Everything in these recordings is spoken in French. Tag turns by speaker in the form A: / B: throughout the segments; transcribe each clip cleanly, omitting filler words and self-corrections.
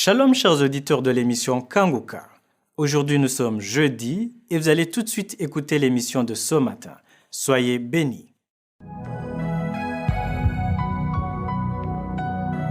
A: Shalom chers auditeurs de l'émission Kanguka. Aujourd'hui nous sommes jeudi et vous allez tout de suite écouter l'émission de ce matin. Soyez bénis.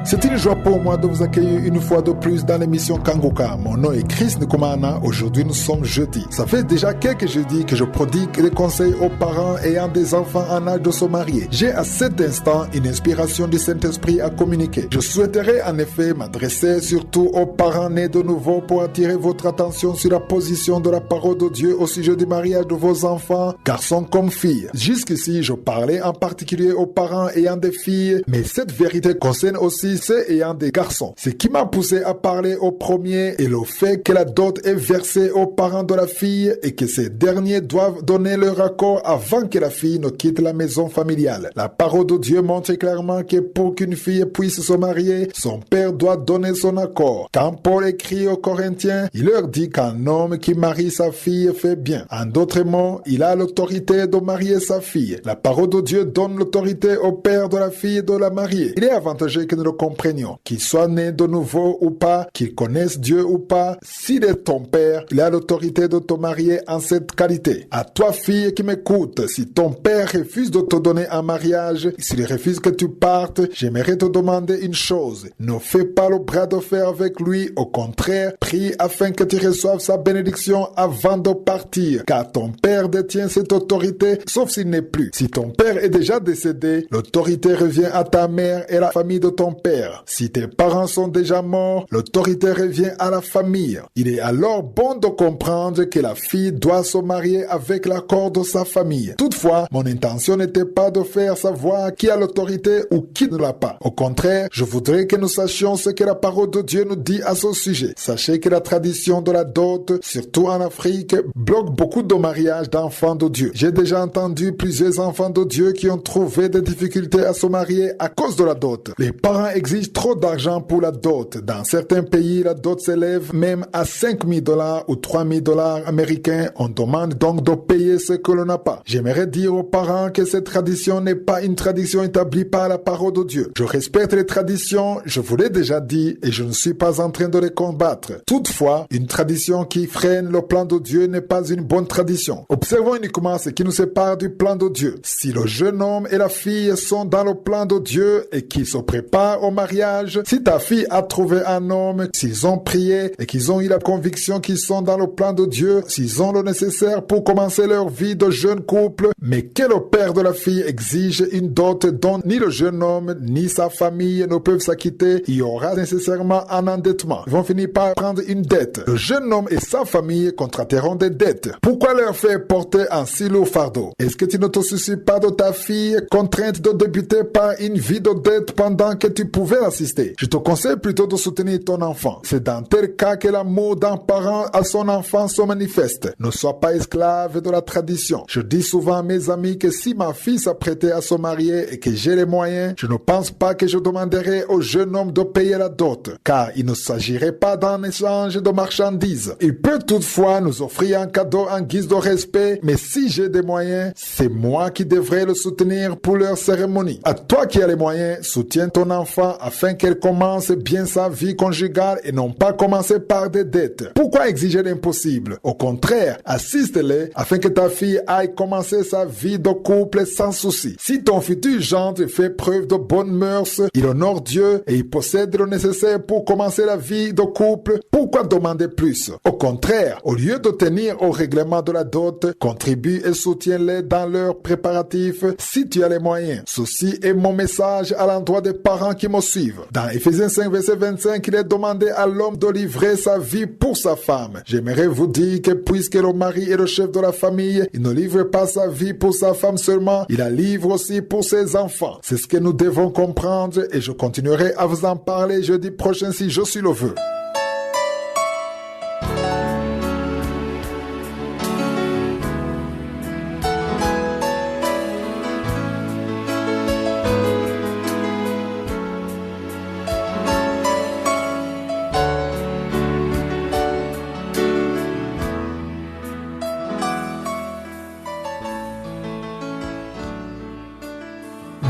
B: C'est une joie pour moi de vous accueillir une fois de plus dans l'émission Kanguka. Mon nom est Chris Nkumana. Aujourd'hui, nous sommes jeudi. Ça fait déjà quelques jeudis que je prodigue des conseils aux parents ayant des enfants en âge de se marier. J'ai à cet instant une inspiration du Saint-Esprit à communiquer. Je souhaiterais en effet m'adresser surtout aux parents nés de nouveau pour attirer votre attention sur la position de la parole de Dieu au sujet du mariage de vos enfants, garçons comme filles. Jusqu'ici, je parlais en particulier aux parents ayant des filles, mais cette vérité concerne aussi ceux ayant des garçons. Ce qui m'a poussé à parler au premier est le fait que la dot est versée aux parents de la fille et que ces derniers doivent donner leur accord avant que la fille ne quitte la maison familiale. La parole de Dieu montre clairement que pour qu'une fille puisse se marier, son père doit donner son accord. Quand Paul écrit aux Corinthiens, il leur dit qu'un homme qui marie sa fille fait bien. En d'autres mots, il a l'autorité de marier sa fille. La parole de Dieu donne l'autorité au père de la fille de la marier. Il est avantageux que nous le comprenions, qu'il soit né de nouveau ou pas, qu'il connaisse Dieu ou pas, s'il est ton père, il a l'autorité de te marier en cette qualité. À toi, fille qui m'écoute, si ton père refuse de te donner un mariage, s'il refuse que tu partes, j'aimerais te demander une chose. Ne fais pas le bras de fer avec lui, au contraire, prie afin que tu reçoives sa bénédiction avant de partir, car ton père détient cette autorité, sauf s'il n'est plus. Si ton père est déjà décédé, l'autorité revient à ta mère et la famille de ton père. Si tes parents sont déjà morts, l'autorité revient à la famille. Il est alors bon de comprendre que la fille doit se marier avec l'accord de sa famille. Toutefois, mon intention n'était pas de faire savoir qui a l'autorité ou qui ne l'a pas. Au contraire, je voudrais que nous sachions ce que la parole de Dieu nous dit à ce sujet. Sachez que la tradition de la dot, surtout en Afrique, bloque beaucoup de mariages d'enfants de Dieu. J'ai déjà entendu plusieurs enfants de Dieu qui ont trouvé des difficultés à se marier à cause de la dot. Les parents exige trop d'argent pour la dot. Dans certains pays, la dot s'élève même à $5,000 ou $3,000 américains. On demande donc de payer ce que l'on n'a pas. J'aimerais dire aux parents que cette tradition n'est pas une tradition établie par la parole de Dieu. Je respecte les traditions, je vous l'ai déjà dit, et je ne suis pas en train de les combattre. Toutefois, une tradition qui freine le plan de Dieu n'est pas une bonne tradition. Observons uniquement ce qui nous sépare du plan de Dieu. Si le jeune homme et la fille sont dans le plan de Dieu et qui se préparent au mariage, si ta fille a trouvé un homme, s'ils ont prié et qu'ils ont eu la conviction qu'ils sont dans le plan de Dieu, s'ils ont le nécessaire pour commencer leur vie de jeune couple, mais que le père de la fille exige une dot dont ni le jeune homme ni sa famille ne peuvent s'acquitter, il y aura nécessairement un endettement. Ils vont finir par prendre une dette. Le jeune homme et sa famille contracteront des dettes. Pourquoi leur faire porter un si lourd fardeau? Est-ce que tu ne te soucies pas de ta fille contrainte de débuter par une vie de dette pendant que tu pouvais l'assister? Je te conseille plutôt de soutenir ton enfant. C'est dans tel cas que l'amour d'un parent à son enfant se manifeste. Ne sois pas esclave de la tradition. Je dis souvent à mes amis que si ma fille s'apprêtait à se marier et que j'ai les moyens, je ne pense pas que je demanderais au jeune homme de payer la dot, car il ne s'agirait pas d'un échange de marchandises. Il peut toutefois nous offrir un cadeau en guise de respect, mais si j'ai des moyens, c'est moi qui devrais le soutenir pour leur cérémonie. À toi qui as les moyens, soutiens ton enfant afin qu'elle commence bien sa vie conjugale et non pas commencer par des dettes. Pourquoi exiger l'impossible? Au contraire, assiste-les afin que ta fille aille commencer sa vie de couple sans souci. Si ton futur gendre fait preuve de bonnes mœurs, il honore Dieu et il possède le nécessaire pour commencer la vie de couple, pourquoi demander plus? Au contraire, au lieu de tenir au règlement de la dot, contribue et soutiens-les dans leurs préparatifs si tu as les moyens. Ceci est mon message à l'endroit des parents qui me suivent. Dans Ephésiens 5, verset 25, il est demandé à l'homme de livrer sa vie pour sa femme. J'aimerais vous dire que puisque le mari est le chef de la famille, il ne livre pas sa vie pour sa femme seulement, il la livre aussi pour ses enfants. C'est ce que nous devons comprendre et je continuerai à vous en parler jeudi prochain si je suis le vœu.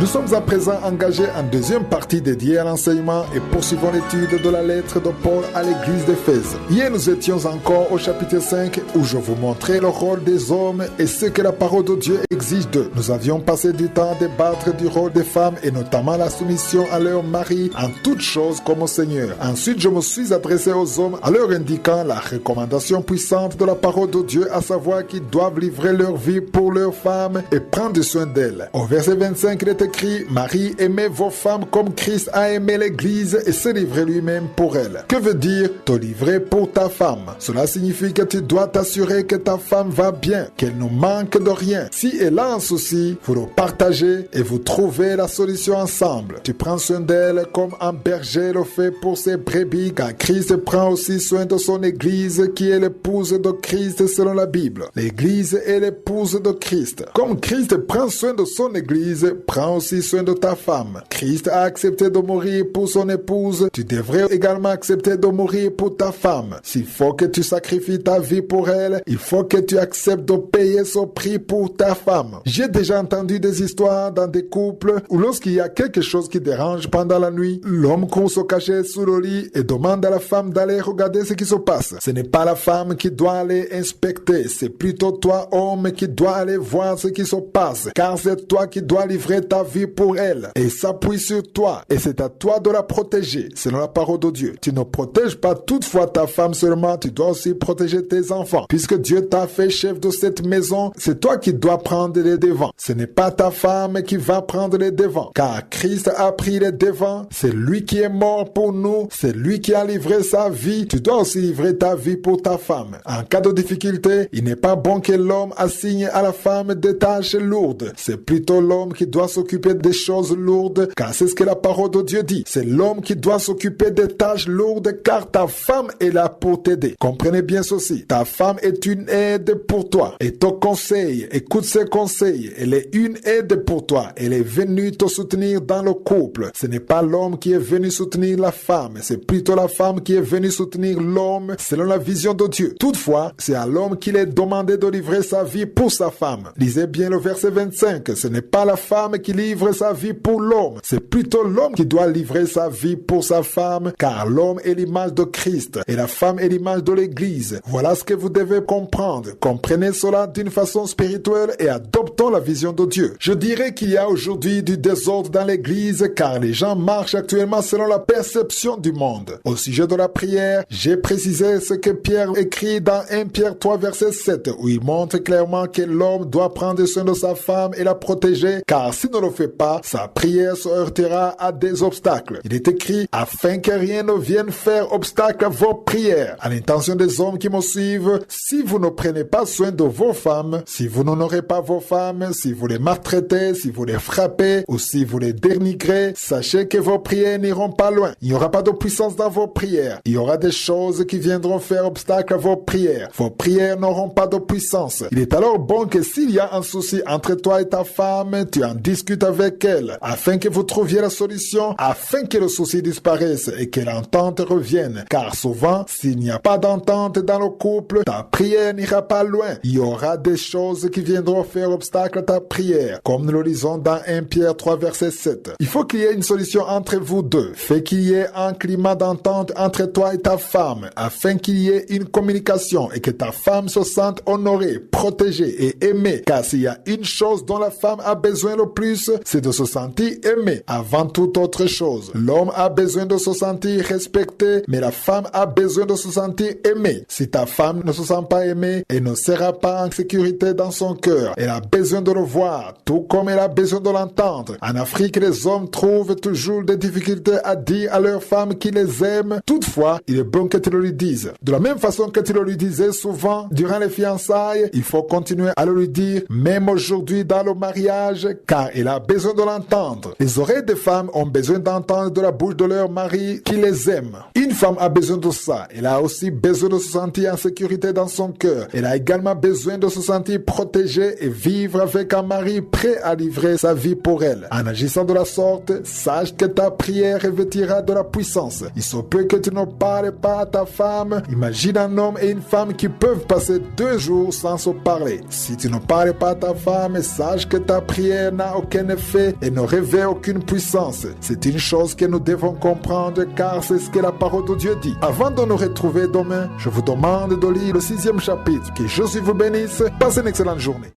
B: Nous sommes à présent engagés en deuxième partie dédiée à l'enseignement et poursuivons l'étude de la lettre de Paul à l'église d'Éphèse. Hier, nous étions encore au chapitre 5 où je vous montrais le rôle des hommes et ce que la parole de Dieu exige d'eux. Nous avions passé du temps à débattre du rôle des femmes et notamment la soumission à leur mari en toutes choses comme au Seigneur. Ensuite, je me suis adressé aux hommes en leur indiquant la recommandation puissante de la parole de Dieu, à savoir qu'ils doivent livrer leur vie pour leurs femmes et prendre soin d'elles. Au verset 25, il est écrit: Marie, aimez vos femmes comme Christ a aimé l'Église et se livrer lui-même pour elle. Que veut dire te livrer pour ta femme? Cela signifie que tu dois t'assurer que ta femme va bien, qu'elle ne manque de rien. Si elle a un souci, vous le partagez et vous trouvez la solution ensemble. Tu prends soin d'elle comme un berger le fait pour ses brebis, car Christ prend aussi soin de son Église qui est l'épouse de Christ selon la Bible. L'Église est l'épouse de Christ. Comme Christ prend soin de son Église, prends aussi soin de ta femme. Christ a accepté de mourir pour son épouse, tu devrais également accepter de mourir pour ta femme. S'il faut que tu sacrifies ta vie pour elle, il faut que tu acceptes de payer ce prix pour ta femme. J'ai déjà entendu des histoires dans des couples où lorsqu'il y a quelque chose qui dérange pendant la nuit, l'homme court se cacher sous le lit et demande à la femme d'aller regarder ce qui se passe. Ce n'est pas la femme qui doit aller inspecter, c'est plutôt toi, homme, qui dois aller voir ce qui se passe, car c'est toi qui dois livrer ta vie pour elle et s'appuie sur toi, et c'est à toi de la protéger selon la parole de Dieu. Tu ne protèges pas toutefois ta femme seulement, tu dois aussi protéger tes enfants. Puisque Dieu t'a fait chef de cette maison, c'est toi qui dois prendre les devants. Ce n'est pas ta femme qui va prendre les devants, car Christ a pris les devants. C'est lui qui est mort pour nous, c'est lui qui a livré sa vie. Tu dois aussi livrer ta vie pour ta femme. En cas de difficulté, il n'est pas bon que l'homme assigne à la femme des tâches lourdes. C'est plutôt l'homme qui doit s'occuper des choses lourdes, car c'est ce que la parole de Dieu dit. C'est l'homme qui doit s'occuper des tâches lourdes, car ta femme est là pour t'aider. Comprenez bien ceci. Ta femme est une aide pour toi et te conseille. Écoute ses conseils. Elle est une aide pour toi. Elle est venue te soutenir dans le couple. Ce n'est pas l'homme qui est venu soutenir la femme. C'est plutôt la femme qui est venue soutenir l'homme selon la vision de Dieu. Toutefois, c'est à l'homme qu'il est demandé de livrer sa vie pour sa femme. Lisez bien le verset 25. Ce n'est pas la femme qui livre sa vie pour l'homme. C'est plutôt l'homme qui doit livrer sa vie pour sa femme, car l'homme est l'image de Christ et la femme est l'image de l'Église. Voilà ce que vous devez comprendre. Comprenez cela d'une façon spirituelle et adoptons la vision de Dieu. Je dirais qu'il y a aujourd'hui du désordre dans l'Église, car les gens marchent actuellement selon la perception du monde. Au sujet de la prière, j'ai précisé ce que Pierre écrit dans 1 Pierre 3 verset 7, où il montre clairement que l'homme doit prendre soin de sa femme et la protéger, car s'il ne le fait pas, sa prière se heurtera à des obstacles. Il est écrit: afin que rien ne vienne faire obstacle à vos prières. À l'intention des hommes qui me suivent, si vous ne prenez pas soin de vos femmes, si vous n'honorez pas vos femmes, si vous les maltraitez, si vous les frappez ou si vous les dénigrez, sachez que vos prières n'iront pas loin. Il n'y aura pas de puissance dans vos prières. Il y aura des choses qui viendront faire obstacle à vos prières. Vos prières n'auront pas de puissance. Il est alors bon que s'il y a un souci entre toi et ta femme, tu en discutes avec elle, afin que vous trouviez la solution, afin que le souci disparaisse et que l'entente revienne. Car souvent, s'il n'y a pas d'entente dans le couple, ta prière n'ira pas loin. Il y aura des choses qui viendront faire obstacle à ta prière, comme nous le lisons dans 1 Pierre 3 verset 7. Il faut qu'il y ait une solution entre vous deux. Fait qu'il y ait un climat d'entente entre toi et ta femme, afin qu'il y ait une communication et que ta femme se sente honorée, protégée et aimée. Car s'il y a une chose dont la femme a besoin le plus, c'est de se sentir aimée avant toute autre chose. L'homme a besoin de se sentir respecté, mais la femme a besoin de se sentir aimée. Si ta femme ne se sent pas aimée, elle ne sera pas en sécurité dans son cœur. Elle a besoin de le voir, tout comme elle a besoin de l'entendre. En Afrique, les hommes trouvent toujours des difficultés à dire à leurs femmes qu'ils les aiment. Toutefois, il est bon que tu le lui dises. De la même façon que tu le lui disais souvent durant les fiançailles, il faut continuer à le lui dire, même aujourd'hui dans le mariage, car elle a besoin de l'entendre. Les oreilles des femmes ont besoin d'entendre de la bouche de leur mari qui les aime. Une femme a besoin de ça. Elle a aussi besoin de se sentir en sécurité dans son cœur. Elle a également besoin de se sentir protégée et vivre avec un mari prêt à livrer sa vie pour elle. En agissant de la sorte, sache que ta prière revêtira de la puissance. Il se peut que tu ne parles pas à ta femme. Imagine un homme et une femme qui peuvent passer 2 jours sans se parler. Si tu ne parles pas à ta femme, sache que ta prière n'a aucun effet effet et ne revêt aucune puissance. C'est une chose que nous devons comprendre car c'est ce que la parole de Dieu dit. Avant de nous retrouver demain, je vous demande de lire le 6e chapitre. Que Jésus vous bénisse. Passez une excellente journée.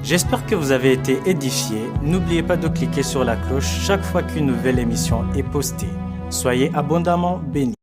A: J'espère que vous avez été édifiés. N'oubliez pas de cliquer sur la cloche chaque fois qu'une nouvelle émission est postée. Soyez abondamment bénis.